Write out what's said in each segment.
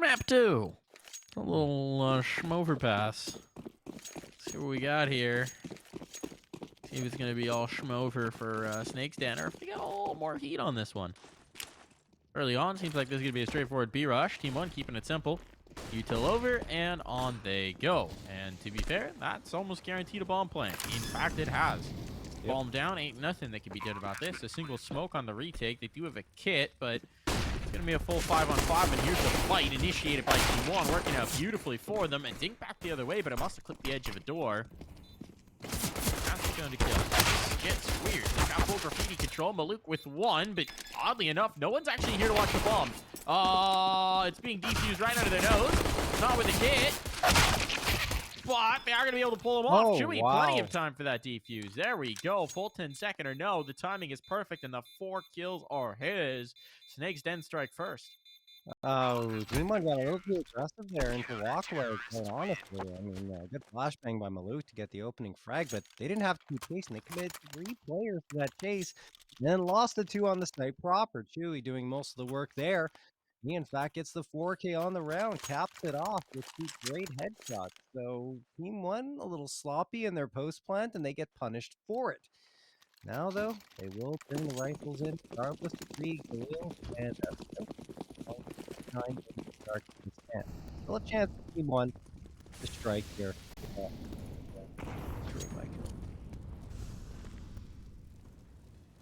Map 2. A little Overpass. See what we got here. See if it's going to be all schmover for Snake's Den, or if we get a little more heat on this one. Early on, seems like this is going to be a straightforward B rush. Team One keeping it simple. Util over, and on they go. And to be fair, that's almost guaranteed a bomb plant. In fact, it has. Yep. Bomb down, ain't nothing that can be done about this. A single smoke on the retake. They do have a kit, but it's going to be a full 5-on-5, and here's the fight initiated by Team One, working out beautifully for them, and dink back the other way, but it must have clipped the edge of a door. That's going to kill. It's weird. They got full graffiti control. Maluk with one, but oddly enough, no one's actually here to watch the bomb. It's being defused right under their nose. Not with the kit. But they are going to be able to pull them off. ChwE, plenty of time for that defuse. There we go. Full 10-second or no. The timing is perfect, and the 4 kills are his. Snake's Den strike first. TeamOne got a little too aggressive there into walkway, quite honestly. I mean, good flashbang by Maluk to get the opening frag, but they didn't have to keep chasing. They committed 3 players to that chase, and then lost the 2 on the snipe proper. ChwE doing most of the work there. He, in fact, gets the 4K on the round, caps it off with 2 great headshots. So Team One a little sloppy in their post plant, and they get punished for it. Now, though, they will bring the rifles in, regardless of the Galil, and still a chance for Team One to strike here.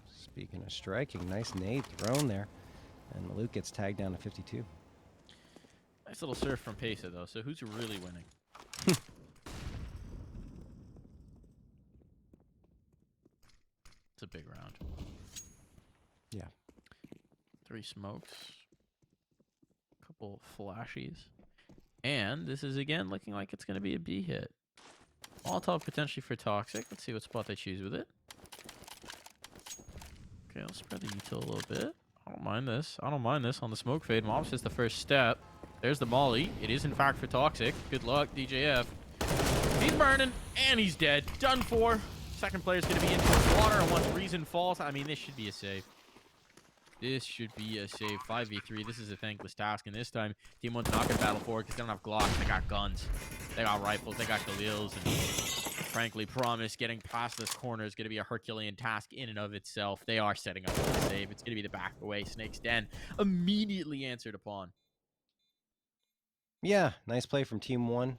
Speaking of striking, nice nade thrown there. And Maluk gets tagged down to 52. Nice little surf from Pesa, though. So who's really winning? It's a big round. Yeah. 3 smokes. Couple flashies. And this is, again, looking like it's going to be a B hit. Molotov potentially for Toxic. Let's see what spot they choose with it. Okay, I'll spread the util a little bit. I don't mind this. I don't mind this on the smoke fade. Mob's just the first step. There's the molly. It is, in fact, for Toxic. Good luck, DJF. He's burning, and he's dead. Done for. Second player's going to be into the water, and once Reason falls, I mean, this should be a save. This should be a save. 5v3. This is a thankless task, and this time, Team One's not going to battle for it because they don't have Glocks. They got guns. They got rifles. They got Galils, and frankly, Pr0mise getting past this corner is going to be a Herculean task in and of itself. They are setting up for the save. It's going to be the back away. Snake's Den immediately answered upon. Yeah, nice play from Team One.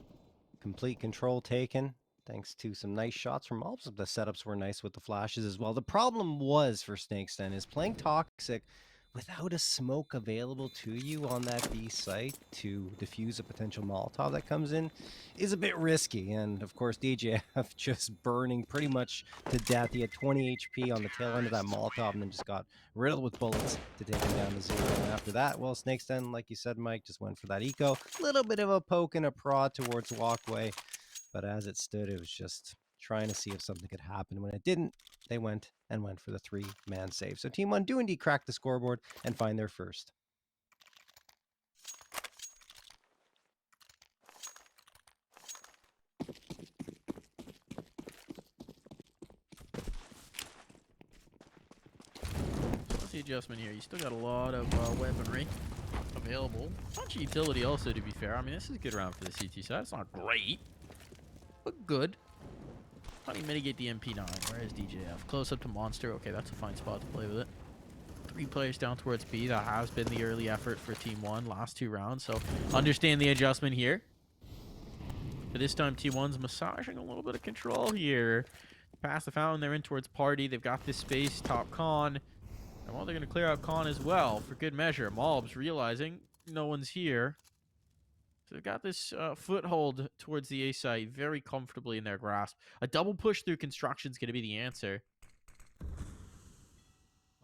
Complete control taken, thanks to some nice shots from Malbs. The setups were nice with the flashes as well. The problem was for Snake's Den is playing Toxic without a smoke available to you on that B site to defuse a potential Molotov that comes in is a bit risky. And of course, DJF just burning pretty much to death. He had 20 HP on the tail end of that Molotov and then just got riddled with bullets to take him down to 0. And after that, well, Snake's Den, like you said, Mike, just went for that eco. A little bit of a poke and a prod towards walkway. But as it stood, it was just trying to see if something could happen. When it didn't, they went for the 3-man save. So Team One do indeed crack the scoreboard and find their first. What's the adjustment here? You still got a lot of weaponry available. A bunch of utility also, to be fair. I mean, this is a good round for the CT side. It's not great, but good. How do you mitigate the MP9? Where is DJF? Close up to Monster. Okay, that's a fine spot to play with it. 3 players down towards B. That has been the early effort for Team One last 2 rounds. So understand the adjustment here. But this time, Team One's massaging a little bit of control here. Past the fountain, they're in towards Party. They've got this space, top con. And well, they're going to clear out con as well for good measure. Malbs realizing no one's here. So they've got this foothold towards the A site very comfortably in their grasp. A double push through construction is going to be the answer.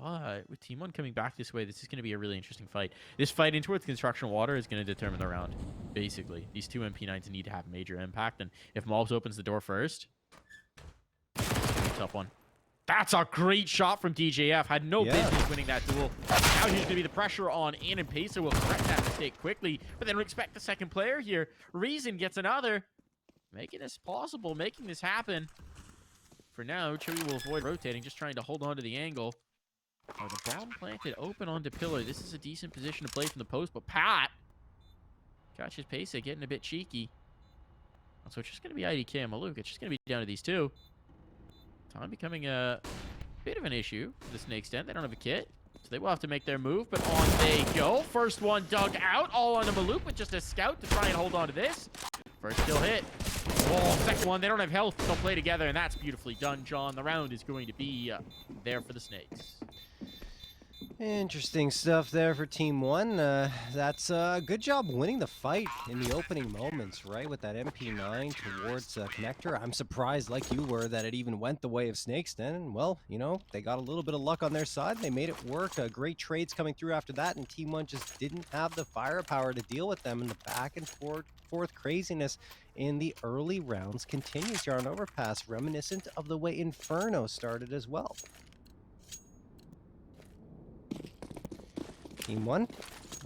But with Team One coming back this way, this is going to be a really interesting fight. This fight in towards construction water is going to determine the round, basically. These 2 MP9s need to have major impact, and if Malbs opens the door first, tough one. That's a great shot from DJF. Had no business winning that duel. Now here's going to be the pressure on in, and Pesa will correct that mistake quickly. But then expect the second player here. Reason gets another. Making this possible, making this happen. For now, ChwE will avoid rotating, just trying to hold on to the angle. Oh, the bomb planted open onto pillar. This is a decent position to play from the post, but Pat Catches Pesa getting a bit cheeky. So it's just going to be IDK and Maluk. It's just going to be down to these two. Time becoming a bit of an issue for the Snake's Den. They don't have a kit, so they will have to make their move, but on they go. First one dug out, all on the Maluk with just a scout to try and hold on to this. First kill hit. Oh, second one, they don't have health. They'll play together, and that's beautifully done, John. The round is going to be there for the Snakes. Interesting stuff there for TeamOne. That's a good job winning the fight in the opening moments, right? With that MP9 towards Connector. I'm surprised, like you were, that it even went the way of Snake's Den. And, well, you know, they got a little bit of luck on their side. They made it work. Great trades coming through after that, and TeamOne just didn't have the firepower to deal with them. And the back and forth craziness in the early rounds continues here on Overpass, reminiscent of the way Inferno started as well. TeamOne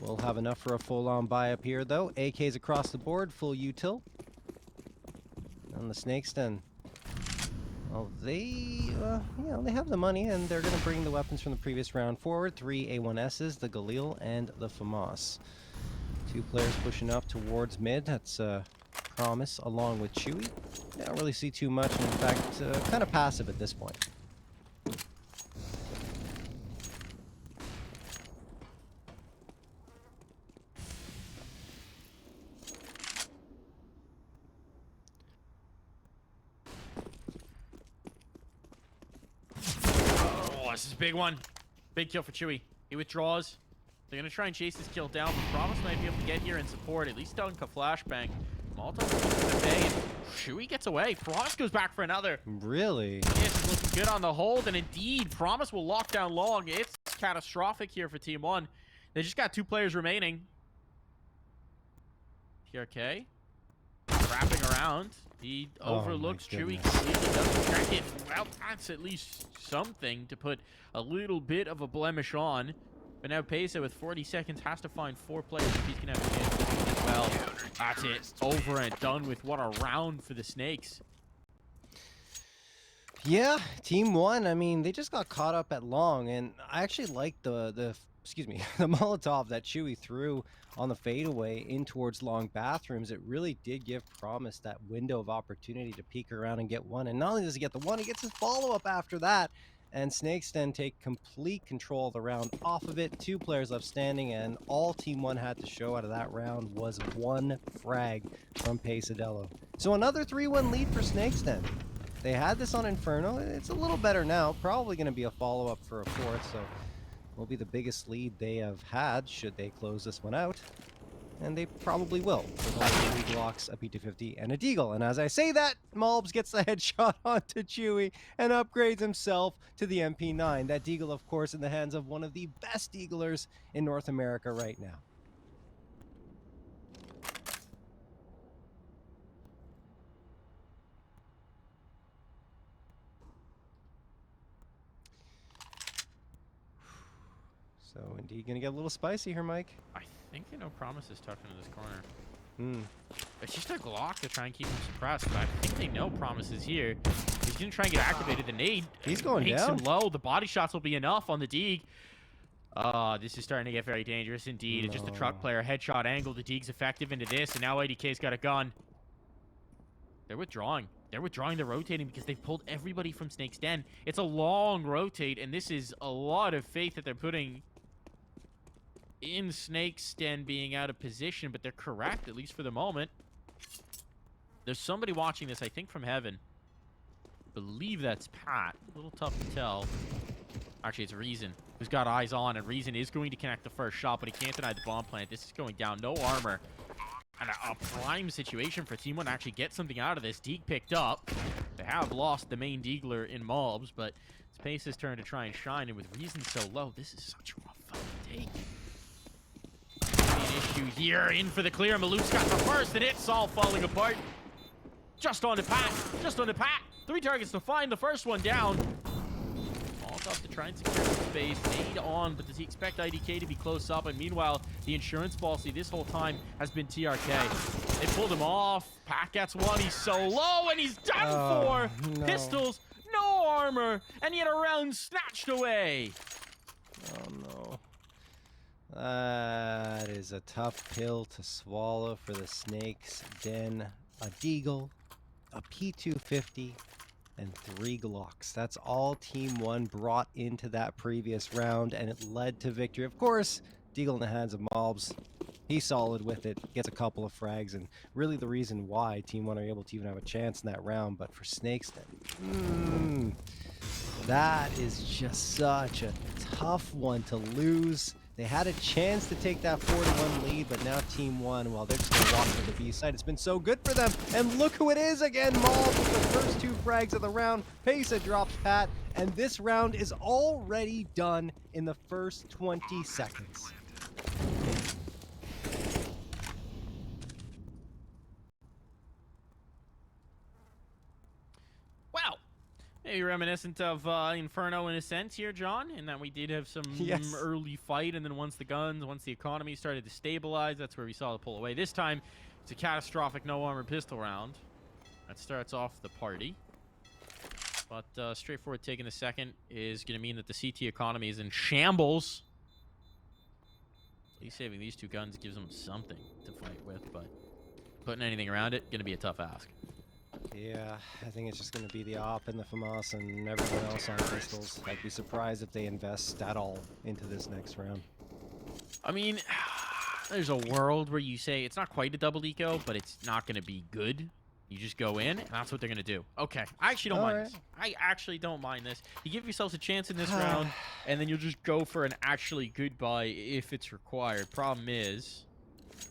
will have enough for a full-on buy up here, though. AKs across the board, full util. And the Snake's Den, well, they have the money, and they're going to bring the weapons from the previous round forward. 3 A1Ss, the Galil and the Pr0mise. 2 players pushing up towards mid. That's Pr0mise along with ChwE. I don't really see too much. In fact, kind of passive at this point. This is a big one. Big kill for ChwE. He withdraws. They're going to try and chase this kill down, but Pr0mise might be able to get here and support, at least dunk a flashbang. Molotov is the bay, and ChwE gets away. Pr0mise goes back for another. Really? This is looking good on the hold, and indeed, Pr0mise will lock down long. It's catastrophic here for TeamOne. They just got 2 players remaining. PRK wrapping around. He overlooks ChwE completely, doesn't check it. Well, that's at least something to put a little bit of a blemish on. But now Pesa with 40 seconds has to find 4 players if he's going to have a chance to win as well. That's it. Over and done with. What a round for the Snakes. Yeah, TeamOne, I mean, they just got caught up at long, and I actually like the Molotov that ChwE threw on the fadeaway in towards long bathrooms. It really did give Pr0mise that window of opportunity to peek around and get one. And not only does he get the one, he gets his follow-up after that. And Snake's Den take complete control of the round off of it. 2 players left standing, and all TeamOne had to show out of that round was 1 frag from Pesadelo. So another 3-1 lead for Snake's Den. They had this on Inferno. It's a little better now. Probably going to be a follow-up for a 4th, so will be the biggest lead they have had should they close this one out. And they probably will, with only 3 Glocks, a P250, and a Deagle. And as I say that, Malbs gets the headshot onto ChwE and upgrades himself to the MP9. That Deagle, of course, in the hands of one of the best Deaglers in North America right now. So, indeed, gonna get a little spicy here, Mike. I think they know Pr0mise is tucked into this corner. It's just a Glock to try and keep him suppressed, but I think they know Pr0mise is here. He's gonna try and get activated. The nade He's going makes down. him low. The body shots will be enough on the Deeg. This is starting to get very dangerous indeed. It's just a truck player headshot angle. The Deeg's effective into this, and now IDK's got a gun. They're withdrawing. They're withdrawing, they're rotating because they've pulled everybody from Snake's Den. It's a long rotate, and this is a lot of faith that they're putting in Snake's Den being out of position, but they're correct, at least for the moment. There's somebody watching this, I think, from heaven. I believe that's Pat. A little tough to tell. Actually, it's Reason, who's got eyes on, and Reason is going to connect the first shot, but he can't deny the bomb plant. This is going down, no armor. And a prime situation for TeamOne to actually get something out of this. Deeg picked up. They have lost the main Deagler in Malbs, but it's Pace's turn to try and shine, and with Reason so low, this is such a rough fucking take. An issue here, in for the clear. Maluk's got the first, and it's all falling apart. Just on the Pat. Just on the Pat. 3 targets to find the first one down. Molotov to try and secure the space. Nade on, but does he expect IDK to be close up? And meanwhile, the insurance policy this whole time has been TRK. They pulled him off. Pat gets one. He's so low, and he's done for. No. Pistols, no armor, and yet a round snatched away. Oh, no. That is a tough pill to swallow for the Snakes Den. A Deagle, a P250, and 3 Glocks. That's all TeamOne brought into that previous round, and it led to victory. Of course, Deagle in the hands of Malbs. He's solid with it, gets a couple of frags, and really the reason why TeamOne are able to even have a chance in that round. But for Snakes Den, that is just such a tough one to lose. They had a chance to take that 4-1 lead, but now TeamOne, well, they're just going to walk to the B side. It's been so good for them. And look who it is again, Maul with the first 2 frags of the round. Pesa drops Pat, and this round is already done in the first 20 seconds. Wow. Maybe reminiscent of Inferno in a sense here, John, in that we did have some early fight, and then once the economy started to stabilize, that's where we saw the pull away. This time, it's a catastrophic no-armor pistol round. That starts off the party. But straightforward take in the second is going to mean that the CT economy is in shambles. At least saving these 2 guns gives them something to fight with, but putting anything around it, going to be a tough ask. Yeah, I think it's just going to be the AWP and the FAMAS and everyone else on pistols. I'd be surprised if they invest at all into this next round. I mean, there's a world where you say it's not quite a double eco, but it's not going to be good. You just go in, and that's what they're going to do. Okay, I actually don't mind this. I actually don't mind this. You give yourselves a chance in this round, and then you'll just go for an actually good buy if it's required. Problem is,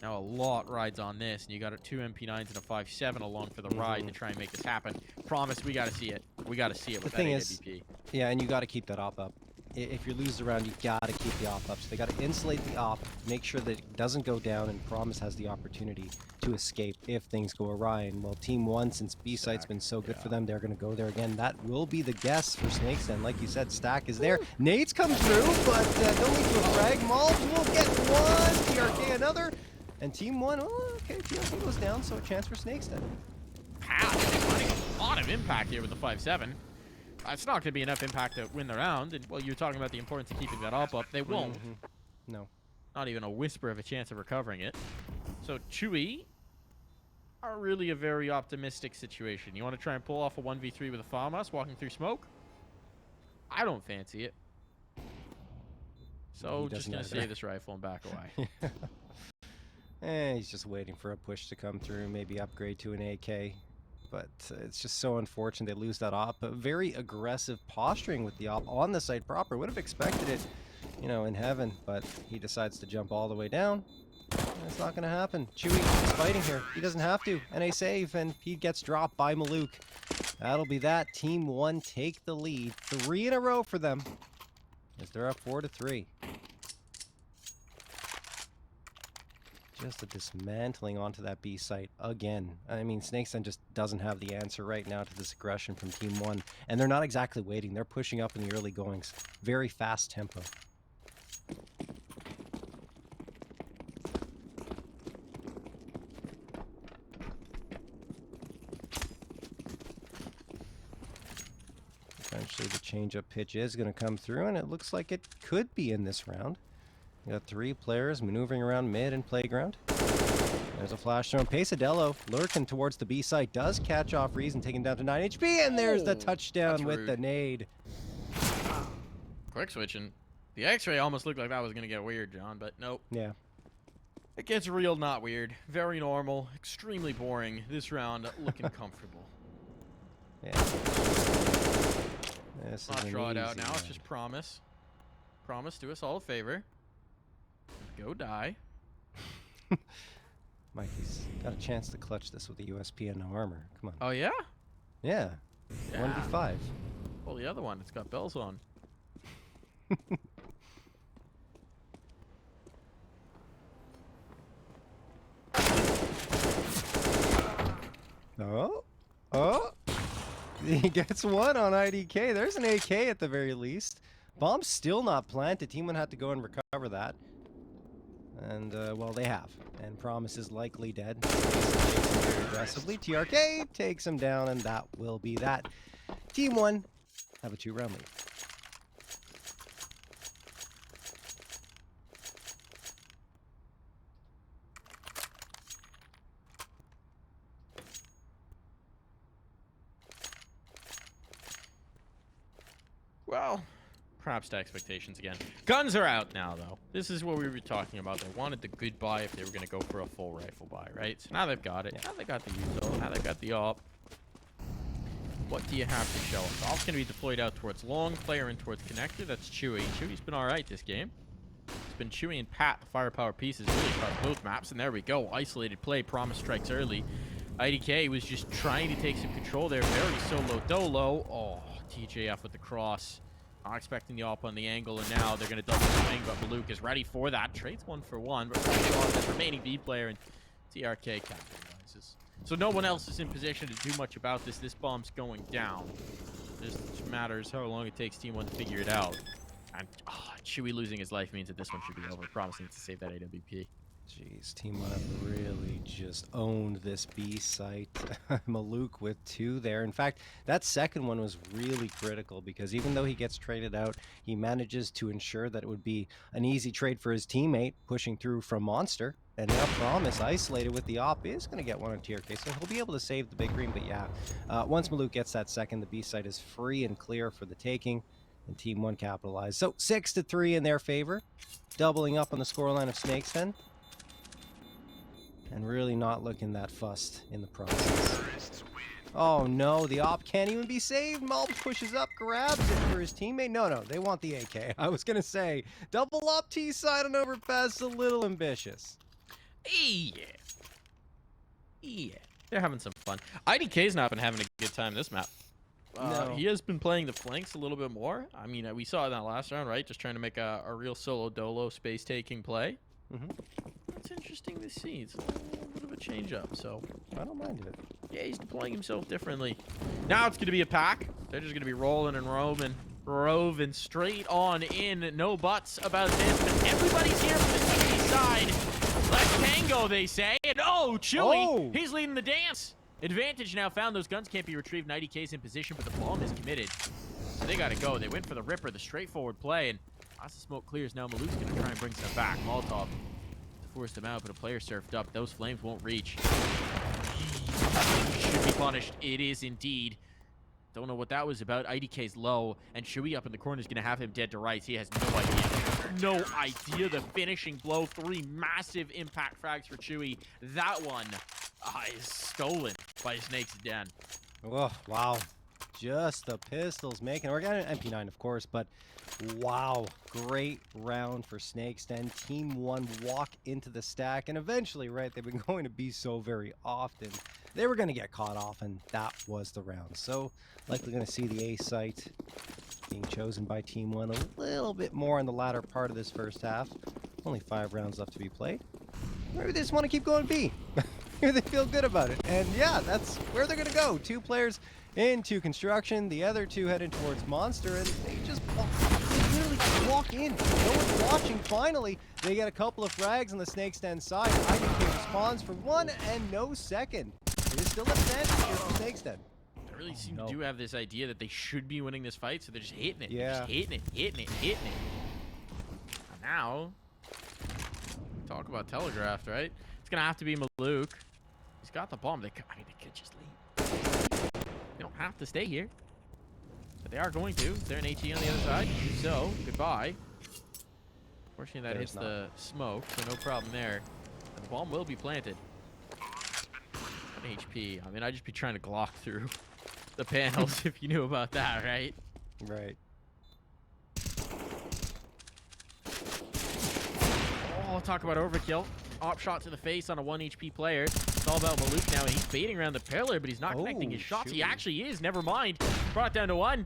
now a lot rides on this, and you got 2 MP9s and a 5.7 along for the ride to try and make this happen. Promise, we got to see it. We got to see it with that AWP. Yeah, and you got to keep that AWP up. If you lose the round, you got to keep the AWP up. So they got to insulate the AWP, make sure that it doesn't go down, and Promise has the opportunity to escape if things go awry. And well, TeamOne, since B site's been so good for them, they're going to go there again. That will be the guess for Snakes. And like you said, Stack is there. Nades come through, but don't lead to a frag. Malbs will get one. TRK another. And TeamOne, oh, okay, TRK goes down, so a chance for Snakes then. Wow, a lot of impact here with the 5.7. It's not going to be enough impact to win the round. And, well, you're talking about the importance of keeping that AWP up. They won't. No. Not even a whisper of a chance of recovering it. So, ChwE are really a very optimistic situation. You want to try and pull off a 1v3 with a FAMAS walking through smoke? I don't fancy it. So, just going to save this rifle and back away. He's just waiting for a push to come through, maybe upgrade to an AK. But it's just so unfortunate they lose that AWP. But very aggressive posturing with the AWP on the site proper. Would have expected it, you know, in heaven. But he decides to jump all the way down. It's not going to happen. ChwE is fighting here. He doesn't have to. NA save, and he gets dropped by Maluk. That'll be that. TeamOne take the lead. 3 in a row for them, as they're up 4-3. Just a dismantling onto that B site again. I mean, Snakes Den just doesn't have the answer right now to this aggression from TeamOne. And they're not exactly waiting. They're pushing up in the early goings. Very fast tempo. Eventually the change-up pitch is going to come through, and it looks like it could be in this round. We got 3 players maneuvering around mid and playground. There's a flash thrown. Pesadelo lurking towards the B site. Does catch off Reason, taken down to 9 HP, and there's the touchdown with the nade. Quick switching. The X-ray almost looked like that was going to get weird, John, but nope. Yeah. It gets real, not weird. Very normal. Extremely boring. This round looking comfortable. Yeah. This Not is draw it out now. one. It's just Promise. Promise, do us all a favor. Go die. Mikey's got a chance to clutch this with a USP and no armor. Come on. Oh, yeah? Yeah. 1v5. Well, the other one, it's got bells on. Oh. Oh. He gets one on IDK. There's an AK at the very least. Bomb's still not planted. TeamOne had to go and recover that. And, well, they have. And Promise is likely dead. Very aggressively. TRK takes him down, and that will be that. TeamOne have a 2-round lead. Well, perhaps to expectations again. Guns are out now, though. This is what we were talking about. They wanted the good buy if they were going to go for a full rifle buy, right? So now they've got it. Now they got the USO. Now they got the AWP. What do you have to show us? AWP's going to be deployed out towards long, player in towards connector. That's ChwE. ChwE's been all right this game. It's been ChwE and Pat, the firepower pieces, really across both maps. And there we go. Isolated play. Pr0mise strikes early. IDK was just trying to take some control there. Very solo dolo. Oh, TJF with the cross. Not expecting the AWP on the angle, and now they're going to double swing, but Maluk is ready for that. Trades 1 for 1, but this remaining B player, and TRK capitalizes. So no one else is in position to do much about this. This bomb's going down. Just matters how long it takes TeamOne to figure it out. And ChwE losing his life means that this one should be over. Pr0mise needs to save that AWP. Jeez, TeamOne have really just owned this B site. Maluk with 2 there. In fact, that second one was really critical because even though he gets traded out, he manages to ensure that it would be an easy trade for his teammate pushing through from Monster. And now Pr0mise isolated with the AWP is going to get one on TRK, so he'll be able to save the big green. But yeah, once Maluk gets that second, the B site is free and clear for the taking. And TeamOne capitalized. So 6-3 in their favor, doubling up on the scoreline of Snakes Den. And really not looking that fussed in the process. Oh no, the AWP can't even be saved. Malb pushes up, grabs it for his teammate. No, they want the AK. I was gonna say, double up T side on Overpass, a little ambitious. Yeah. They're having some fun. IDK's not been having a good time this map. No. He has been playing the flanks a little bit more. I mean, we saw it in that last round, right? Just trying to make a real solo dolo space-taking play. It's interesting to see. It's a little bit of a change-up, so I don't mind it. yeah, he's deploying himself differently. Now it's going to be a pack. They're just going to be rolling and roving straight on in. No buts about this, but everybody's here from the ChwE side. Let's tango, they say. And ChwE, he's leading the dance. Advantage now found. Those guns can't be retrieved. 90K's in position, but the bomb is committed. So they got to go. They went for the Ripper, the straightforward play, and as the smoke clears now, Maluk's going to try and bring some back. Molotov to force them out, but a player surfed up. Those flames won't reach. Should be punished. It is indeed. Don't know what that was about. IDK's low, and ChwE up in the corner is going to have him dead to rights. He has no idea. No idea. The finishing blow. 3 massive impact frags for ChwE. That one is stolen by Snake's Den. Oh, wow. Just the pistols making. We're getting an MP9, of course, but wow. Great round for Snake's Den. TeamOne walk into the stack, and eventually, right, they've been going to be so very often. They were going to get caught off, and that was the round. So, likely going to see the A site being chosen by TeamOne a little bit more in the latter part of this first half. Only 5 rounds left to be played. Maybe they just want to keep going B. Maybe they feel good about it. And yeah, that's where they're going to go. 2 players into construction. The other 2 heading towards Monster, and they just literally walk in. No one's watching. Finally, they get a couple of frags on the Snake's Den side. IDK responds for 1 and no second. It is still an advantage here for Snake's Den. They really seem to do have this idea that they should be winning this fight, so they're just hitting it. Yeah. They're just hitting it. And now, talk about telegraphed, right? It's going to have to be Maluk. He's got the bomb. They could just leave. They don't have to stay here. But they are going to. Is there an HE on the other side? So, goodbye. Fortunately, that hits the smoke, so no problem there. And the bomb will be planted. An HP. I mean, I'd just be trying to Glock through the panels if you knew about that, right? Right. Oh, talk about overkill. Op shot to the face on a 1 HP player. It's all about Maluk now, and he's baiting around the pillar, but he's not connecting his shots. He actually is. Never mind. Brought it down to 1.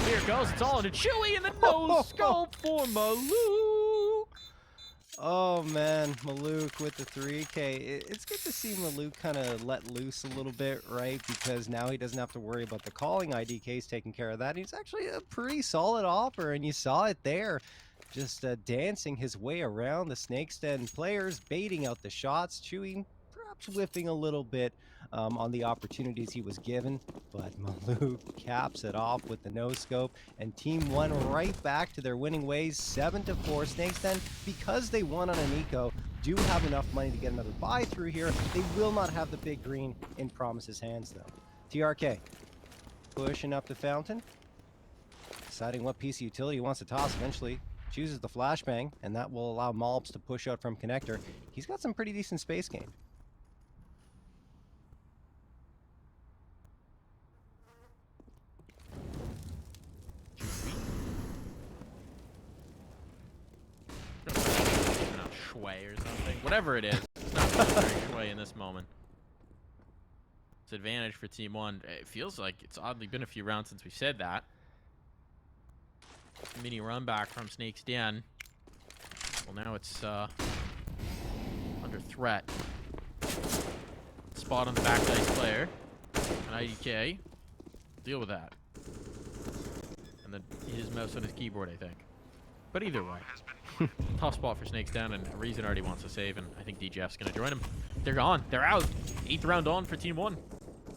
Here it goes. It's all into ChwE, and the no scope for Maluk. Oh man, Maluk with the 3K. It's good to see Maluk kind of let loose a little bit, right? Because now he doesn't have to worry about the calling. IDK's taking care of that. He's actually a pretty solid offer, and you saw it there. Just dancing his way around the Snake's Den players, baiting out the shots. ChwE perhaps whiffing a little bit on the opportunities he was given, but Maluk caps it off with the no-scope, and TeamOne right back to their winning ways, 7-4. Snake's Den, because they won on an eco, do have enough money to get another buy through here. They will not have the big green in Pr0mise's hands, though. TRK pushing up the fountain. deciding what piece of utility he wants to toss eventually. Chooses the flashbang, and that will allow Malbs to push out from connector. He's got some pretty decent space gain. ChwE or something. Whatever it is. It's not very ChwE in this moment. It's advantage for TeamOne. It feels like it's oddly been a few rounds since we said that. Mini run back from Snake's Den. Well, now it's under threat. Spot on the back dice player. An IDK. Deal with that. And then his mouse on his keyboard, I think. But either way. Tough spot for Snake's Den, and Reason already wants to save, and I think DJF's going to join him. They're gone. They're out. 8th round on for TeamOne.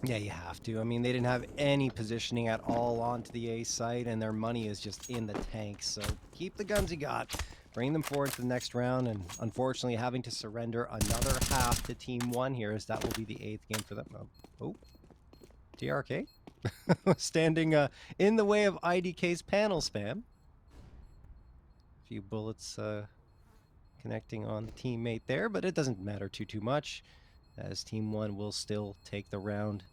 Yeah, you have to. I mean, they didn't have any positioning at all onto the A site, and their money is just in the tank. So keep the guns you got, bring them forward to the next round, and unfortunately having to surrender another half to TeamOne here, as that will be the 8th game for them. Oh, TRK standing in the way of IDK's panel spam. A few bullets connecting on the teammate there, but it doesn't matter too much, as TeamOne will still take the round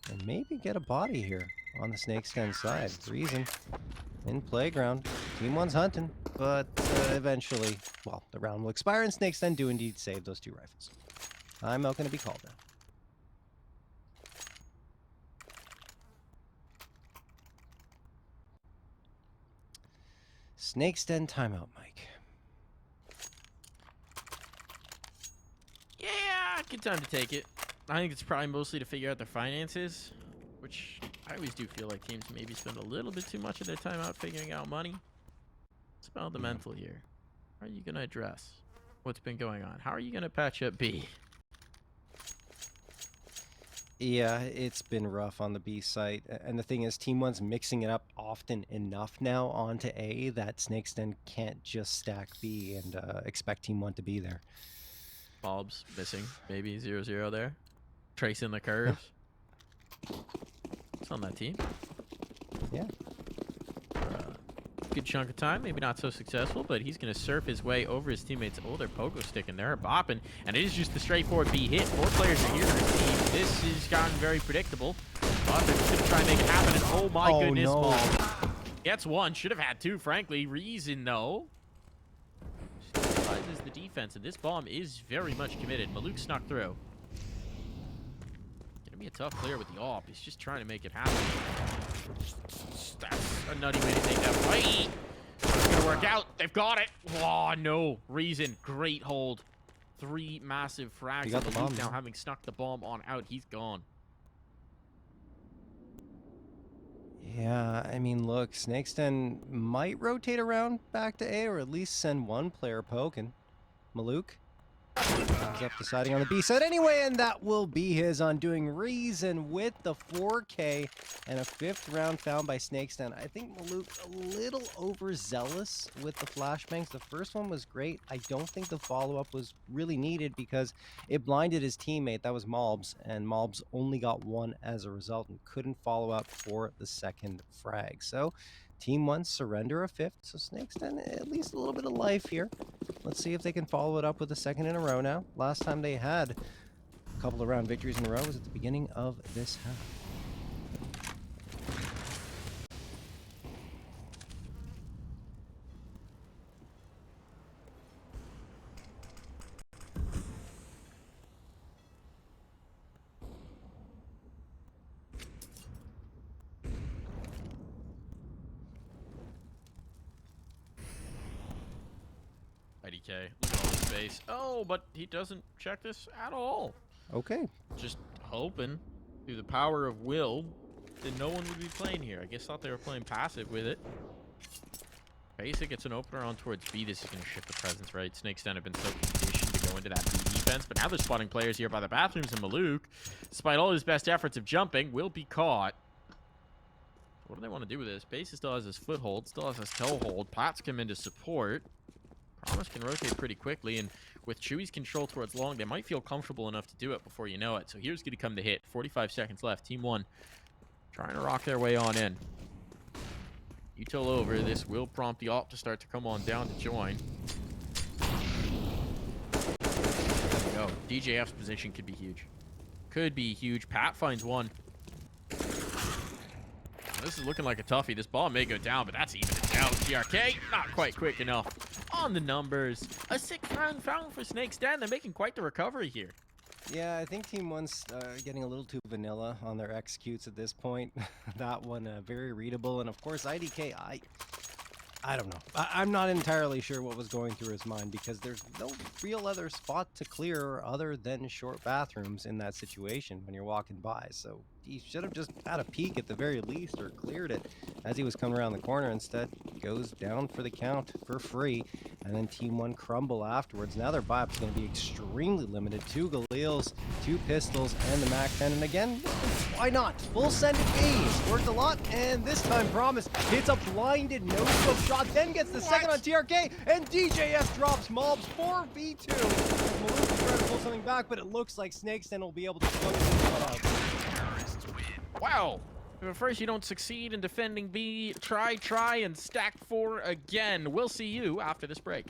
and maybe get a body here on the Snake's Den side. Reason in playground. TeamOne's hunting, but eventually, well, the round will expire and Snake's Den do indeed save those 2 rifles. Timeout going to be called now. Snake's Den timeout, Mike. Yeah, good time to take it. I think it's probably mostly to figure out their finances, which I always do feel like teams maybe spend a little bit too much of their time out figuring out money. It's about the mental here. How are you going to address what's been going on? How are you going to patch up B? Yeah, it's been rough on the B site. And the thing is, TeamOne's mixing it up often enough now onto A that Snake's Den can't just stack B and expect TeamOne to be there. Bob's missing. Maybe 0-0 there. Tracing the curves. It's on that team. Yeah. For a good chunk of time. Maybe not so successful, but he's going to surf his way over his teammate's older pogo stick, and they're bopping. And it is just the straightforward B hit. 4 players are here for his team. This has gotten very predictable. But they're just going to try and make it happen. And oh my goodness, no. Bob gets 1. Should have had 2, frankly. Reason, though. Stabilizes the defense, and this bomb is very much committed. Maluk snuck through. Gonna be a tough clear with the AWP. He's just trying to make it happen. That's a nutty way to take that fight. It's gonna work out. They've got it. Oh, no. Reason. Great hold. 3 massive frags. You got the bomb now, having snuck the bomb on out. He's gone. Yeah, I mean, look, Snake's Den might rotate around back to A, or at least send 1 player poking. Maluk comes up deciding on the B side anyway, and that will be his undoing. Reason with the 4K and a 5th round found by Snake's Den. I think Maluk a little overzealous with the flashbangs. The first one was great. I don't think the follow-up was really needed because it blinded his teammate. That was Malbs, and Malbs only got 1 as a result and couldn't follow up for the 2nd frag. So TeamOne surrender a 5th, so Snake's Den at least a little bit of life here. Let's see if they can follow it up with a 2nd in a row now. Last time they had a couple of round victories in a row was at the beginning of this half. IDK, look at all this space. Oh, but he doesn't check this at all. Okay. Just hoping through the power of will that no one would be playing here. I guess thought they were playing passive with it. Basic gets an opener on towards B. This is going to shift the presence, right? Snake's Den have been so conditioned to go into that B defense, but now they're spotting players here by the bathrooms, and Maluk, despite all his best efforts of jumping, will be caught. What do they want to do with this? Base still has his foothold, still has his toe hold. Pots come in to support. Pr0mise can rotate pretty quickly, and with ChwE's control towards long, they might feel comfortable enough to do it before you know it. So here's going to come the hit. 45 seconds left. TeamOne trying to rock their way on in. Util over. This will prompt the alt to start to come on down to join. There we go. DJF's position could be huge. Could be huge. Pat finds one. This is looking like a toughie. This ball may go down, but that's even it down. TRK, not quite quick enough on the numbers. A 6th round found for Snake's Den. They're making quite the recovery here. Yeah, I think TeamOne's getting a little too vanilla on their executes at this point. That one very readable, and of course IDK, I don't know. I'm not entirely sure what was going through his mind, because there's no real other spot to clear other than short bathrooms in that situation when you're walking by. So he should have just had a peek at the very least, or cleared it as he was coming around the corner. Instead, goes down for the count for free, and then TeamOne crumble afterwards. Now their buyup's going to be extremely limited. 2 Galils, 2 pistols, and the Mac 10. And again, why not? Full send at B. Worked a lot, and this time Pr0mise hits a blinded no-scope shot, then gets the second on TRK, and DJS drops Malbs 4v2. Maloof trying to pull something back, but it looks like Snake's Den will be able to close this one out. Wow. But first you don't succeed in defending B, try, and stack 4 again. We'll see you after this break.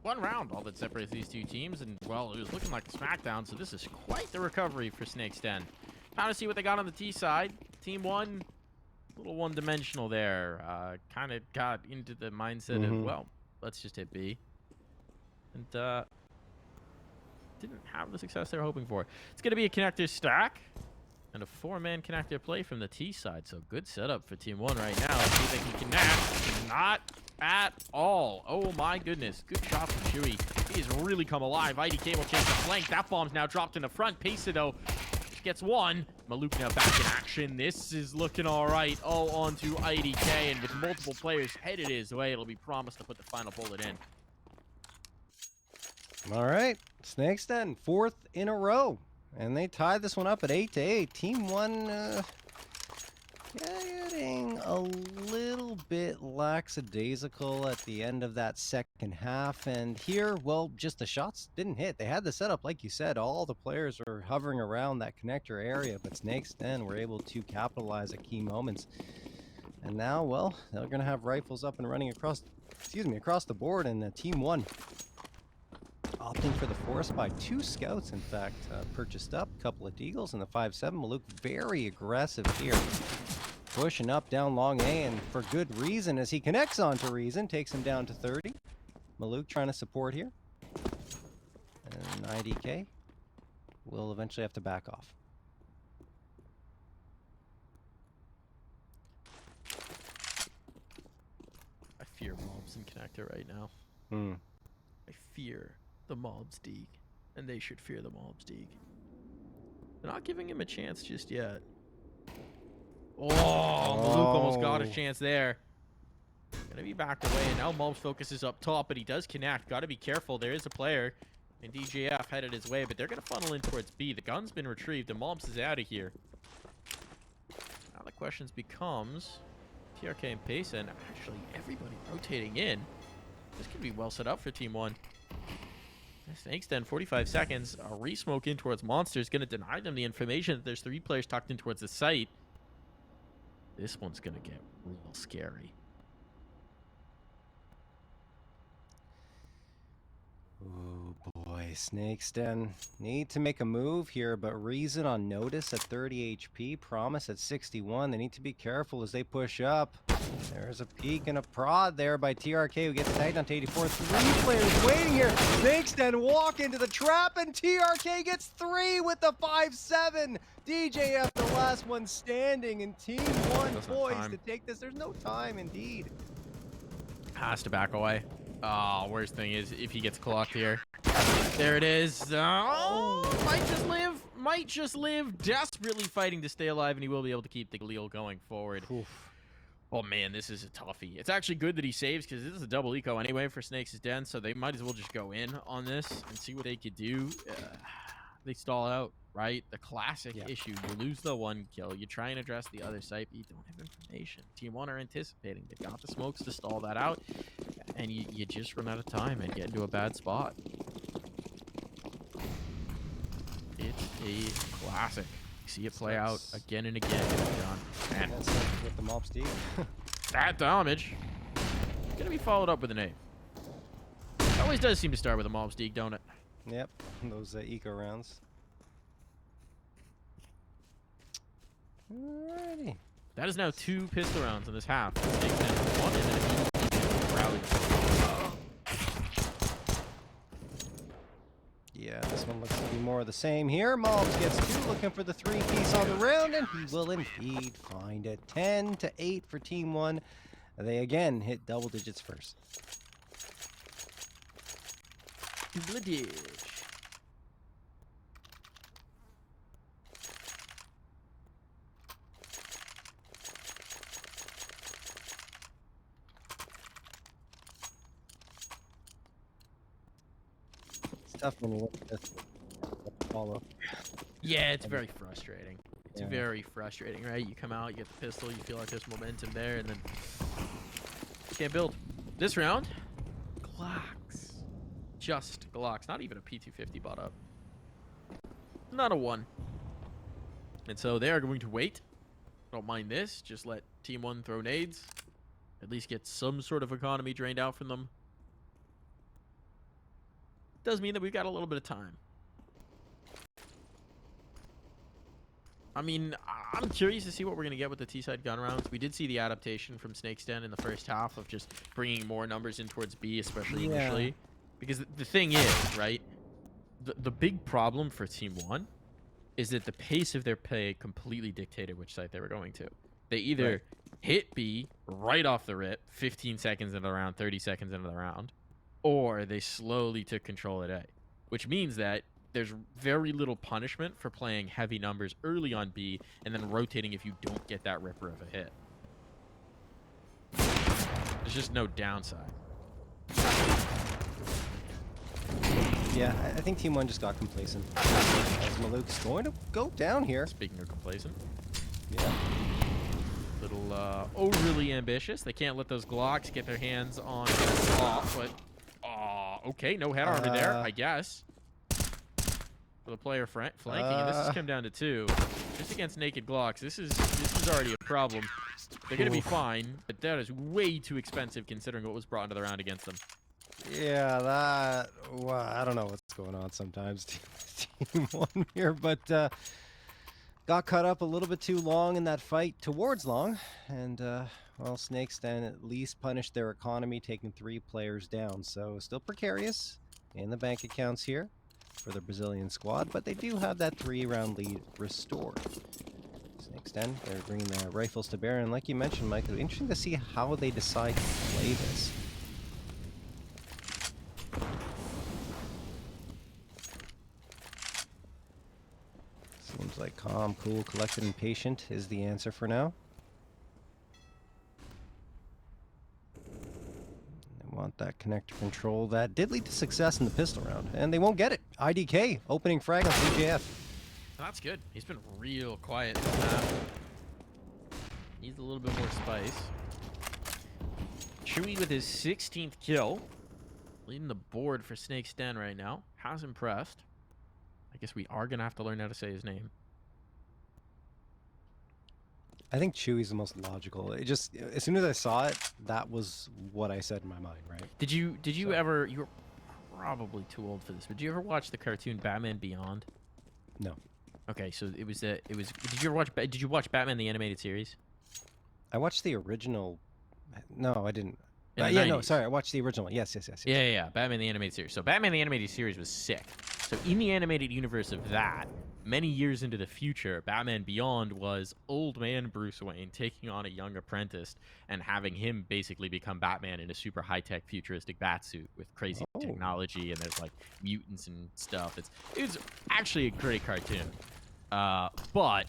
One round, all that separates these two teams, and, well, it was looking like a smackdown, so this is quite the recovery for Snake's Den. Time to see what they got on the T side. TeamOne, a little one-dimensional there. Kind of got into the mindset of, well, Let's just hit B. And didn't have the success they were hoping for. It's going to be a connector stack and a 4-man connector play from the T side. So good setup for TeamOne right now. Let's see if they can connect. Not at all. Oh my goodness. Good shot from ChwE. He's really come alive. IDK will chase the flank. That bomb's now dropped in the front. Peso just gets one. malbsMd now back in action. This is looking all right. All onto IDK, and with multiple players headed his way, it'll be Pr0mise to put the final bullet in. All right, Snakes Den, 4th in a row. And they tied this one up at 8-8. TeamOne getting a little bit lackadaisical at the end of that second half. And here, well, just the shots didn't hit. They had the setup, like you said. All the players were hovering around that connector area, but Snakes Den were able to capitalize at key moments. And now, well, they're going to have rifles up and running across the board, and TeamOne opting for the forest by 2 scouts, in fact, purchased up, a couple of deagles, and the 5-7. malbsMd very aggressive here, pushing up down long A, and for good reason, as he connects onto Reason, takes him down to 30. malbsMd trying to support here, and IDK will eventually have to back off. I fear mobs in connector right now. I fear the malbsMd, and they should fear the malbsMd. They're not giving him a chance just yet. Oh, malbsMd almost got a chance there. Gonna be backed away, and now malbsMd focuses up top, but he does connect. Gotta be careful. There is a player, and DJF headed his way, but they're gonna funnel in towards B. The gun's been retrieved, and malbsMd is out of here. Now the questions becomes TRK and Peso, and actually everybody rotating in. This could be well set up for TeamOne. Snakes Den, 45 seconds. A re-smoke in towards Monster is going to deny them the information that there's 3 players tucked in towards the site. This one's going to get real scary. Oh boy, Snakes Den need to make a move here, but Reason on notice at 30 HP, Pr0mise at 61. They need to be careful as they push up. There's a peek and a prod there by TRK, who gets tagged on to 84. 3 players waiting here. Snakes Den walk into the trap, and TRK gets 3 with the 5-7. DJF the last one standing, and TeamOne poised to take this. There's no time, indeed. Has to back away. Oh, worst thing is if he gets clocked here. There it is. Oh, might just live. Desperately fighting to stay alive, and he will be able to keep the Galil going forward. Oof. Oh man, this is a toughie. It's actually good that he saves, because this is a double eco anyway for Snakes' Den, so they might as well just go in on this and see what they could do. They stall out, right? The classic issue. You lose the 1 kill. You try and address the other site, but you don't have information. TeamOne are anticipating. They've got the smokes to stall that out, and you just run out of time and get into a bad spot. It's a classic. You see it play out again and again, John. Man, That's with the malbsMd. that damage. Gonna be followed up with an A. It always does seem to start with a malbsMd, don't it? Yep, those eco rounds. Alrighty. That is now 2 pistol rounds in this half. Snakes Den 1 and then a rally. Yeah, this one looks to be more of the same here. malbsMd gets 2, looking for the 3-piece on the round, and he will indeed find it. 10-8 for TeamOne. They again hit double digits first. Bloody. It's tough when you look at this follow. Yeah, it's very frustrating. It's Yeah. very frustrating, right? You come out, you get the pistol, you feel like there's momentum there, and then you can't build. This round, Glocks. Just Glocks, not even a P250 bought up. Not a 1. And so they are going to wait. Don't mind this. Just let TeamOne throw nades. At least get some sort of economy drained out from them. Does mean that we've got a little bit of time. I mean, I'm curious to see what we're going to get with the T-side gun rounds. We did see the adaptation from Snake's Den in the first half of just bringing more numbers in towards B, especially initially. Because the thing is, right, the big problem for Team1 is that the pace of their play completely dictated which side they were going to. They either hit B right off the rip, 15 seconds into the round, 30 seconds into the round, or they slowly took control at A, which means that there's very little punishment for playing heavy numbers early on B and then rotating if you don't get that ripper of a hit. There's just no downside. Yeah, I think Team1 just got complacent. As Maluk's going to go down here. Speaking of complacent. Yeah. Little overly ambitious. They can't let those Glocks get their hands on but okay, no head armor there, I guess. For the player flanking, and this has come down to 2. Just against naked Glocks, this is already a problem. They're going to be fine, but that is way too expensive considering what was brought into the round against them. Yeah, well, I don't know what's going on sometimes. Team1 here, but got caught up a little bit too long in that fight towards long, and well, Snake's Den at least punished their economy, taking 3 players down. So still precarious in the bank accounts here for the Brazilian squad, but they do have that 3-round lead restored. Snake's Den, they're bringing the rifles to bear, and like you mentioned, Mike, it'll be interesting to see how they decide to play this. Seems like calm, cool, collected, and patient is the answer for now. They want that connector control. That did lead to success in the pistol round, and they won't get it. IDK, opening frag on CJF. That's good. He's been real quiet. Needs a little bit more spice. ChwE with his 16th kill. Leading the board for Snake's Den right now. Has impressed. I guess we are going to have to learn how to say his name. I think ChwE's the most logical. It just, as soon as I saw it, that was what I said in my mind, right? Did you ever, you were probably too old for this, but did you ever watch the cartoon Batman Beyond? No. Okay, so did you watch Batman the Animated Series? I watched the original. No, I didn't. In the Yeah, no, 90s. sorry, I watched the original. Yes. Yeah, Batman the Animated Series. So Batman the Animated Series was sick. So in the animated universe of that, many years into the future, Batman Beyond was old man Bruce Wayne taking on a young apprentice and having him basically become Batman in a super high-tech futuristic batsuit with crazy technology, and there's like mutants and stuff. It's actually a great cartoon. But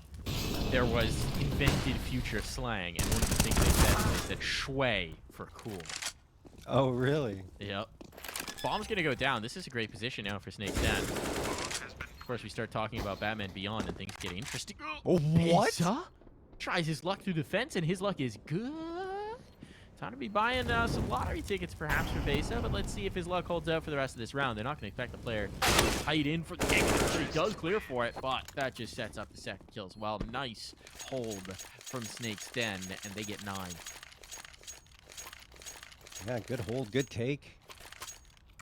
there was invented future slang, and one of the things they said ChwE for cool. Oh, really? Yep. Bomb's gonna go down. This is a great position now for Snake's Den. Of course, we start talking about Batman Beyond and things get interesting. Oh, what? Pesa tries his luck through the fence, and his luck is good. Time to be buying some lottery tickets, perhaps, for Pesa, but let's see if his luck holds out for the rest of this round. They're not going to expect the player to tight in for the kick. He does clear for it, but that just sets up the second kill as well. Nice hold from Snake's Den, and they get 9. Yeah, good hold, good take.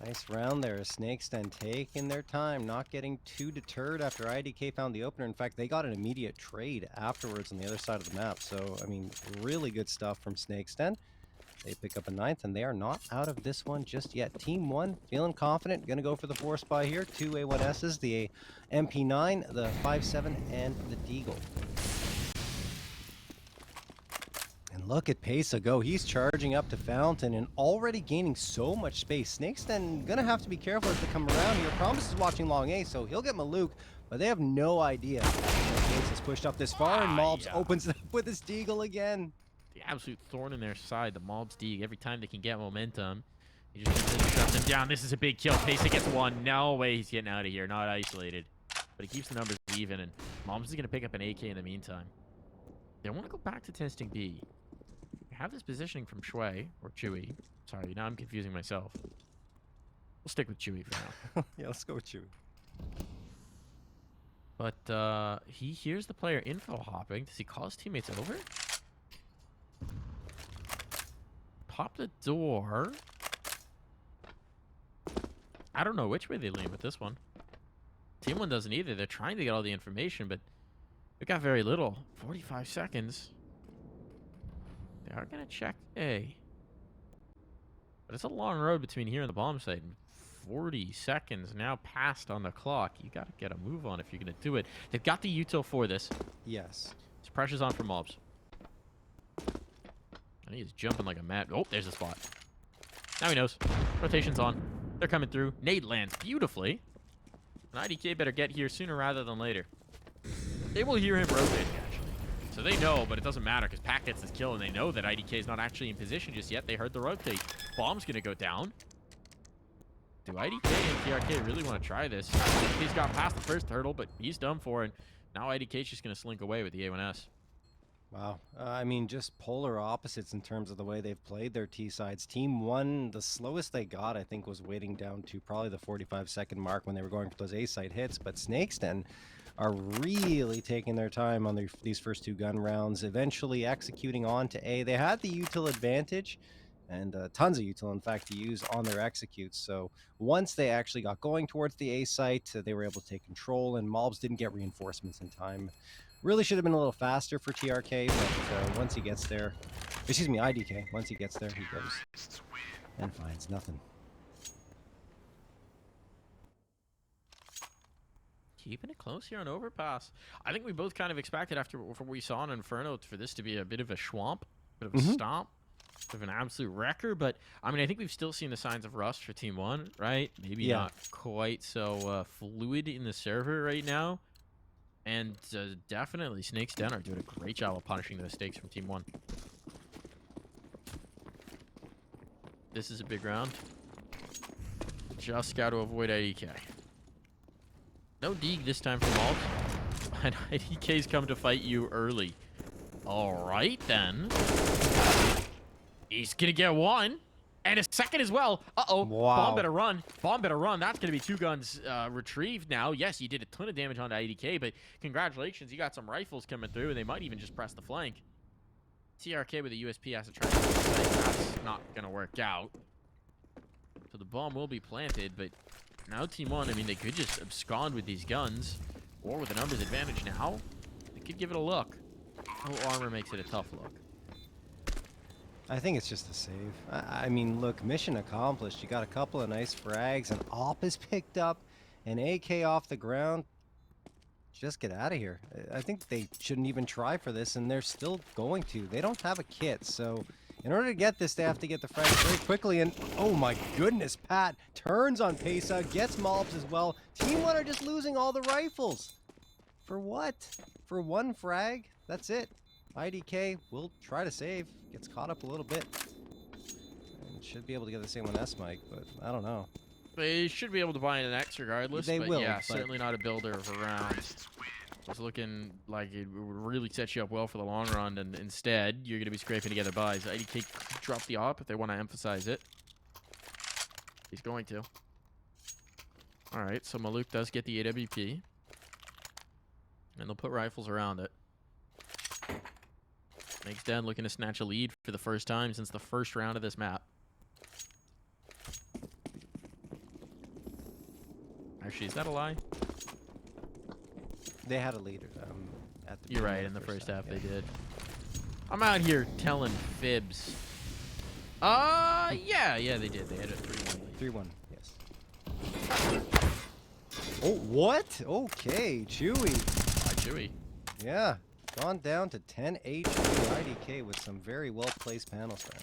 Nice round there. Snake's Den taking their time, not getting too deterred after IDK found the opener. In fact, they got an immediate trade afterwards on the other side of the map. So, I mean, really good stuff from Snake's Den. They pick up a 9th, and they are not out of this one just yet. Team1 feeling confident, going to go for the 4 spy here. 2 A1Ss, the MP9, the 5.7, and the Deagle. And look at Pesa go. He's charging up to Fountain and already gaining so much space. Snake's Den going to have to be careful as they come around here. Promise is watching long A, so he'll get Maluk, but they have no idea. Pesa's pushed up this far, and Malbs opens it up with his Deagle again. The absolute thorn in their side, the malbsMd. Every time they can get momentum, he just shut them down. This is a big kill. Pesa gets 1. No way he's getting out of here. Not isolated. But he keeps the numbers even, and malbs is going to pick up an AK in the meantime. They want to go back to testing B. They have this positioning from ChwE, or ChwE. Sorry, now I'm confusing myself. We'll stick with ChwE for now. Yeah, let's go with ChwE. But he hears the player info hopping. Does he call his teammates over? Pop the door. I don't know which way they lean with this one. Team1 doesn't either. They're trying to get all the information, but We got very little. 45 seconds. They are going to check A. But it's a long road between here and the bomb site. 40 seconds now passed on the clock. You got to get a move on if you're going to do it. They've got the util for this. Yes. So pressure's on for mobs. And he's jumping like a mad. Oh, there's the spot. Now he knows. Rotation's on. They're coming through. Nade lands beautifully. And IDK better get here sooner rather than later. They will hear him rotating, actually. So they know, but it doesn't matter because Pac gets his kill, and they know that IDK is not actually in position just yet. They heard the rotate. Bomb's going to go down. Do IDK and TRK really want to try this? He's got past the first hurdle, but he's done for, and now IDK's just going to slink away with the A1S. Wow. I mean, just polar opposites in terms of the way they've played their T sides. TeamOne, the slowest they got, I think, was waiting down to probably the 45-second mark when they were going for those A site hits. But Snakes Den are really taking their time on these first two gun rounds, eventually executing on to A. They had the util advantage, and tons of util, in fact, to use on their executes. So once they actually got going towards the A site, they were able to take control, and Malbs didn't get reinforcements in time. Really should have been a little faster for TRK, but once he gets there, excuse me, IDK, once he gets there, he goes and finds nothing. Keeping it close here on Overpass. I think we both kind of expected after what we saw in Inferno for this to be a bit of a schwamp, bit of a stomp, bit of an absolute wrecker. But, I mean, I think we've still seen the signs of rust for TeamOne, right? Maybe not quite so fluid in the server right now. And definitely Snakes Den are doing a great job of punishing the mistakes from TeamOne. This is a big round. Just got to avoid IDK. No Deeg this time from Alt. And IDK's come to fight you early. Alright then. He's going to get one. And a second as well. Uh-oh. Wow. Bomb better run. Bomb better run. That's going to be two guns retrieved now. Yes, you did a ton of damage onto IDK, but congratulations. You got some rifles coming through, and they might even just press the flank. TRK with a USP has to try to that's not going to work out. So the bomb will be planted, but now TeamOne, I mean, they could just abscond with these guns, or with a numbers advantage now. They could give it a look. No armor makes it a tough look. I think it's just a save. I mean, look, mission accomplished. You got a couple of nice frags, and AWP is picked up, an AK off the ground. Just get out of here. I think they shouldn't even try for this, and they're still going to. They don't have a kit, so in order to get this, they have to get the frags very quickly, and oh my goodness, Pat turns on Pesa, gets Malbs as well. TeamOne are just losing all the rifles. For what? For one frag? That's it. IDK will try to save. Gets caught up a little bit. And should be able to get the same one S mic, but I don't know. They should be able to buy an X regardless. They but will, yeah, but certainly not a builder of a round. It's looking like it would really set you up well for the long run, and instead you're going to be scraping together buys. IDK could drop the op if they want to emphasize it. He's going to. All right, so Maluk does get the AWP, and they'll put rifles around it. Snakes Den looking to snatch a lead for the first time since the first round of this map. Actually, is that a lie? They had a lead at the You're right, beginning in of the first half yeah. they did. I'm out here telling fibs. Yeah, they did. They had a 3-1 lead. 3-1, yes. Oh, what? Okay, ChwE. By ChwE. Yeah, gone down to 10 HP IDK with some very well-placed panel spam.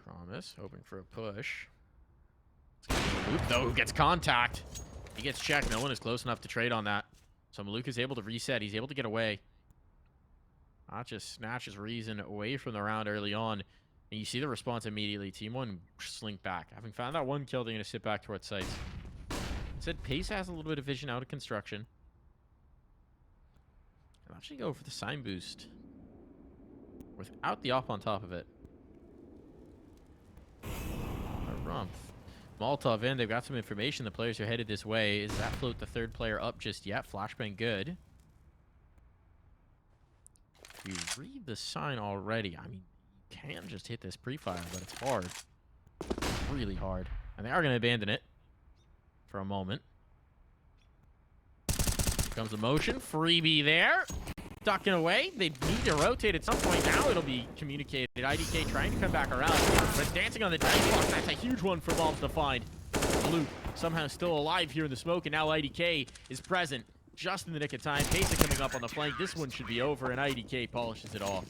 Pr0mise, hoping for a push. Maluk, though, who gets contact. He gets checked. No one is close enough to trade on that. So Maluk is able to reset. He's able to get away. Not just snatches Reason away from the round early on. And you see the response immediately. TeamOne slink back. Having found that one kill, they're going to sit back towards sites. Said Pace has a little bit of vision out of construction. I'll actually go for the sign boost without the op on top of it. A Rumpf. Molotov in. They've got some information. The players are headed this way. Is that float the third player up just yet? Flashbang good. You read the sign already. I mean, can just hit this pre-fire, but it's hard. Really hard. And they are going to abandon it for a moment. Here comes the motion. Freebie there. Ducking away. They need to rotate at some point. Now it'll be communicated. IDK trying to come back around. But dancing on the dice box, that's a huge one for Malbs to find. Luke somehow still alive here in the smoke, and now IDK is present just in the nick of time. Pesa coming up on the flank. This one should be over, and IDK polishes it off.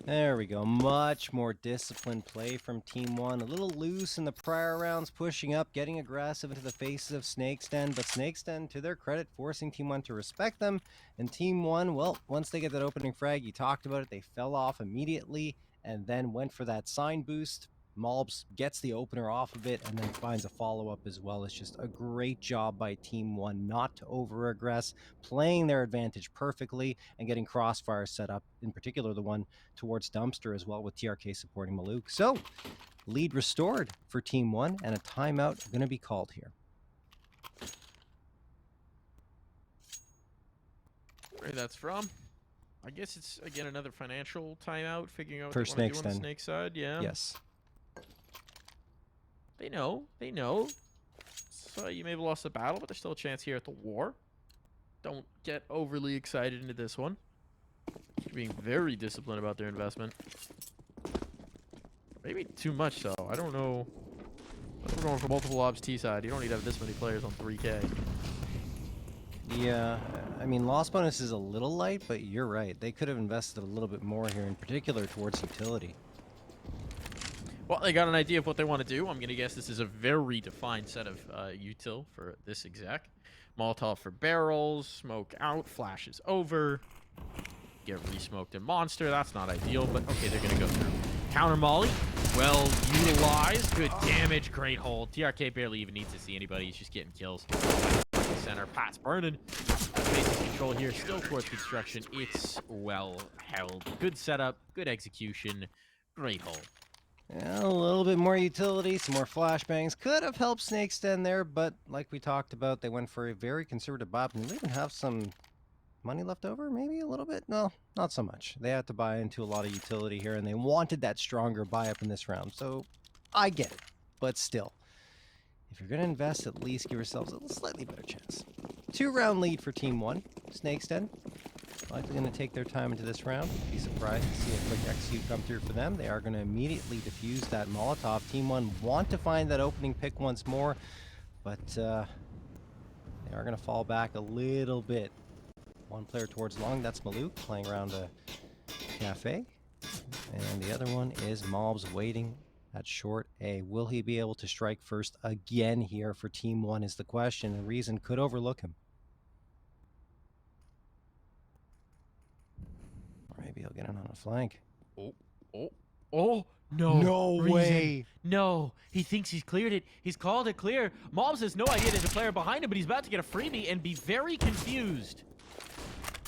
There we go. Much more disciplined play from TeamOne. A little loose in the prior rounds, pushing up, getting aggressive into the faces of Snake's Den. But Snake's Den, to their credit, forcing TeamOne to respect them. And TeamOne, well, once they get that opening frag, you talked about it, they fell off immediately and then went for that sign boost. Malbs gets the opener off of it and then finds a follow-up as well. It's just a great job by TeamOne not to over-aggress, playing their advantage perfectly and getting crossfire set up, in particular the one towards Dumpster as well with TRK supporting Maluk. So, lead restored for TeamOne and a timeout going to be called here. Where that's from? I guess it's, again, another financial timeout, figuring out what For they want to do on the Snake's Den. Snake side, yeah. Yes. They know. So you may have lost the battle, but there's still a chance here at the war. Don't get overly excited into this one. They're being very disciplined about their investment. Maybe too much, though. I don't know. We're going for multiple obs T side. You don't need to have this many players on 3K. Yeah, I mean, loss bonus is a little light, but you're right. They could have invested a little bit more here, in particular towards utility. Well, they got an idea of what they want to do. I'm going to guess this is a very defined set of util for this exec. Molotov for barrels, smoke out, flashes over. Get re-smoked in monster. That's not ideal, but okay, they're going to go through. Counter molly, well utilized. Good damage, great hold. TRK barely even needs to see anybody. He's just getting kills. Center, Pat's burning. Basic control here, still towards construction. It's well held. Good setup, good execution, great hold. Yeah, a little bit more utility, some more flashbangs. Could have helped Snake's Den there, but like we talked about, they went for a very conservative buy up and they even have some money left over, maybe a little bit? No, not so much. They had to buy into a lot of utility here and they wanted that stronger buy up in this round. So I get it, but still, if you're going to invest, at least give yourselves a slightly better chance. 2-round lead for TeamOne. Snake's Den likely going to take their time into this round. Be surprised to see a quick execute come through for them. They are going to immediately defuse that Molotov. TeamOne want to find that opening pick once more, but they are going to fall back a little bit. One player towards long, that's Maluk playing around a cafe. And the other one is Malbs waiting at short A. Will he be able to strike first again here for TeamOne is the question. And Reason could overlook him. Or maybe he'll get in on a flank. Oh, no. No Reason. way. No, he thinks he's cleared it. He's called it clear. Malbs has no idea there's a player behind him, but he's about to get a freebie and be very confused.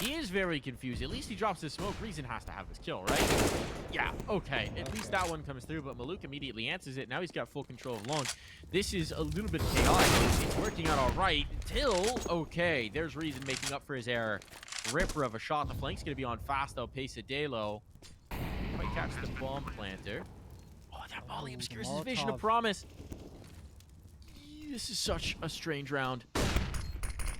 He is very confused. At least he drops his smoke. Reason has to have his kill, right? Yeah, okay. At least that one comes through, but Maluk immediately answers it. Now he's got full control of long. This is a little bit chaotic. It's working out all right until, okay, there's Reason making up for his error. Ripper of a shot. The flank's going to be on fast, though. Pesa Delo. Might catch the bomb planter. Oh, that volley obscures his vision of Pr0mise. This is such a strange round.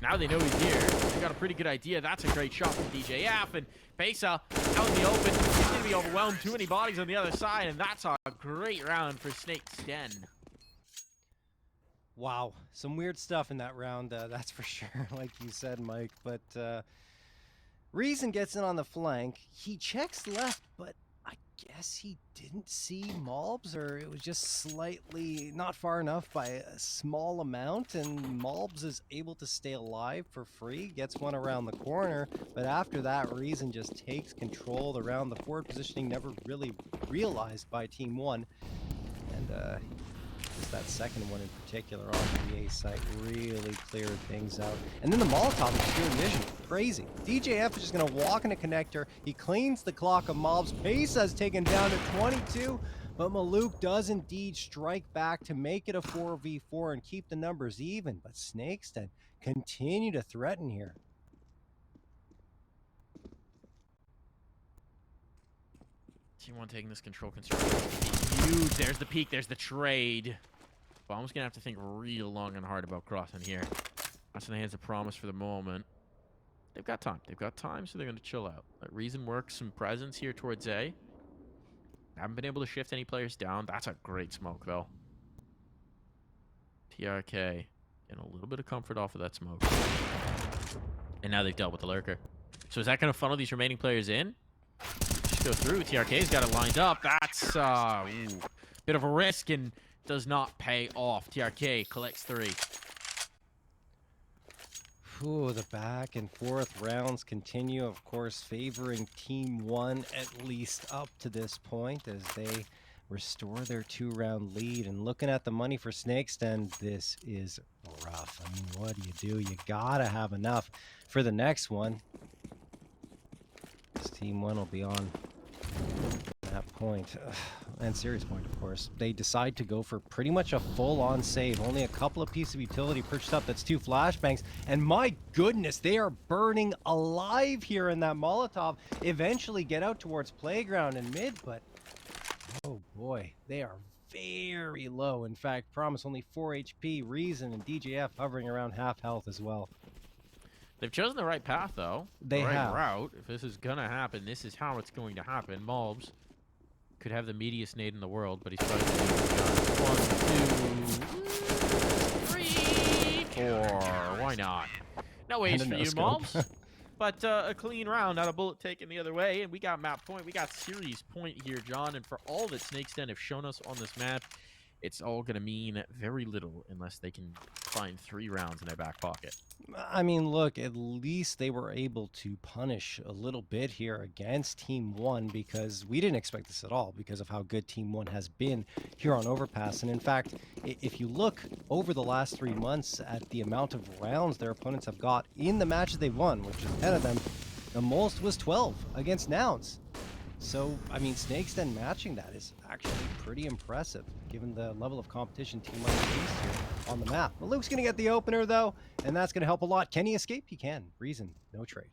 Now they know he's here. They got a pretty good idea. That's a great shot from DJF. And Pesa out in the open. He's going to be overwhelmed. Too many bodies on the other side. And that's a great round for Snake's Den. Wow. Some weird stuff in that round, that's for sure, like you said, Mike. But Reason gets in on the flank. He checks left, but I guess he didn't see Malbs, or it was just slightly not far enough by a small amount, and Malbs is able to stay alive for free, gets one around the corner, but after that, Reason just takes control around the forward positioning, never really realized by TeamOne, and just that second one in particular on the A site really cleared things out. And then the Molotov obscured vision, crazy. DJF is just gonna walk in a connector. He cleans the clock of Malbs. Pesa's taken down to 22, but Maluk does indeed strike back to make it a 4v4 and keep the numbers even. But Snake's Den continue to threaten here. T1 taking this control construction. Huge. There's the peak. There's the trade. Bomb's going to have to think real long and hard about crossing here. That's in the hands of Pr0mise for the moment. They've got time. They've got time, so they're going to chill out. Let Reason work some presence here towards A. Haven't been able to shift any players down. That's a great smoke, though. TRK getting a little bit of comfort off of that smoke. And now they've dealt with the lurker. So is that going to funnel these remaining players in? Just go through. TRK's got it lined up. That's bit of a risk and does not pay off. TRK collects 3. Ooh, the back and forth rounds continue, of course, favoring TeamOne at least up to this point as they restore their 2-round lead. And looking at the money for Snake's Den, this is rough. I mean, what do? You gotta have enough for the next one. This TeamOne will be on that point. And serious point, of course. They decide to go for pretty much a full-on save. Only a couple of pieces of utility perched up. That's 2 flashbangs. And my goodness, they are burning alive here in that Molotov. Eventually get out towards playground and mid, but oh boy, they are very low. In fact, Pr0mise only 4 HP. Reason and DJF hovering around half health as well. They've chosen the right path, though. They the right have. route. If this is going to happen, this is how it's going to happen. malbs could have the meatiest nade in the world, but he's probably going to 1, 2, 3, 4. Why not? No ways for you, malbs. But a clean round, not a bullet taken the other way. And we got map point. We got series point here, John. And for all that Snake's Den have shown us on this map, it's all going to mean very little unless they can find 3 rounds in their back pocket. I mean, look, at least they were able to punish a little bit here against TeamOne because we didn't expect this at all because of how good TeamOne has been here on Overpass. And in fact, if you look over the last 3 months at the amount of rounds their opponents have got in the matches they've won, which is 10 of them, the most was 12 against Nouns. So, I mean, Snake's Den matching that is actually pretty impressive, given the level of competition TeamOne faced here on the map. But Luke's going to get the opener, though, and that's going to help a lot. Can he escape? He can. Reason, no trade.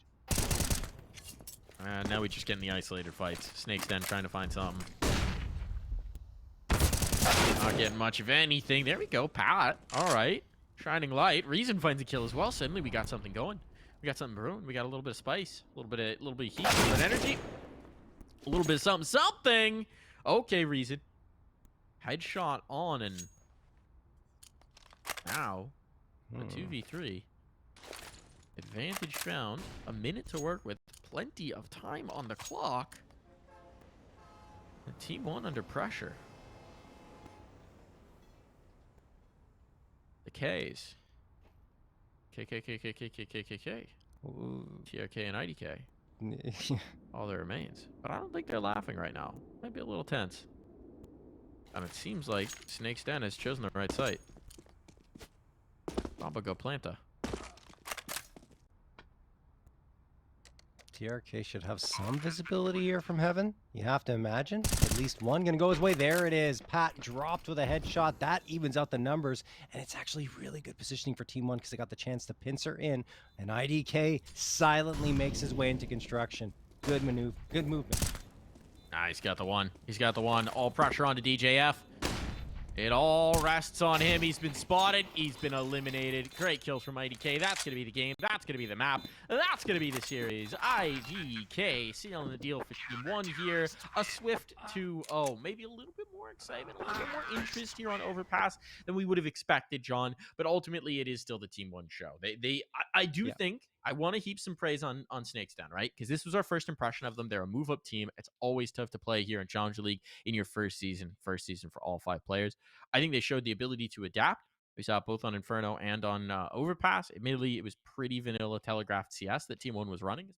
Now we just get in the isolated fights. Snake's Den trying to find something. Not getting much of anything. There we go, Pat. All right. Shining light. Reason finds a kill as well. Suddenly we got something going. We got something brewing. We got a little bit of spice. A little bit of heat. A little bit of energy. A little bit of something. Okay, Reason. Headshot on, and now a 2v3. Advantage found. A minute to work with. Plenty of time on the clock. And TeamOne under pressure. The Ks. KKKKKKKKK. TRK and IDK. All that remains. But I don't think they're laughing right now. Might be a little tense. And it seems like Snake's Den has chosen the right site. Bamba go planta. TRK should have some visibility here from heaven. You have to imagine. At least one going to go his way. There it is. Pat dropped with a headshot. That evens out the numbers. And it's actually really good positioning for TeamOne because they got the chance to pincer in. And IDK silently makes his way into construction. Good maneuver. Good movement. Ah, he's got the one. He's got the one. All pressure onto DJF. It all rests on him. He's been spotted. He's been eliminated. Great kills from IDK. That's going to be the game. That's going to be the map. That's going to be the series. IDK sealing the deal for TeamOne here. A swift 2-0. Maybe a little bit more excitement, a little bit more interest here on Overpass than we would have expected, John. But ultimately, it is still the TeamOne show. I do think I want to heap some praise on Snake's Den, right? Because this was our first impression of them. They're a move-up team. It's always tough to play here in Challenger League in your first season for all 5 players. I think they showed the ability to adapt. We saw it both on Inferno and on Overpass. Admittedly, it was pretty vanilla telegraphed CS that TeamOne was running.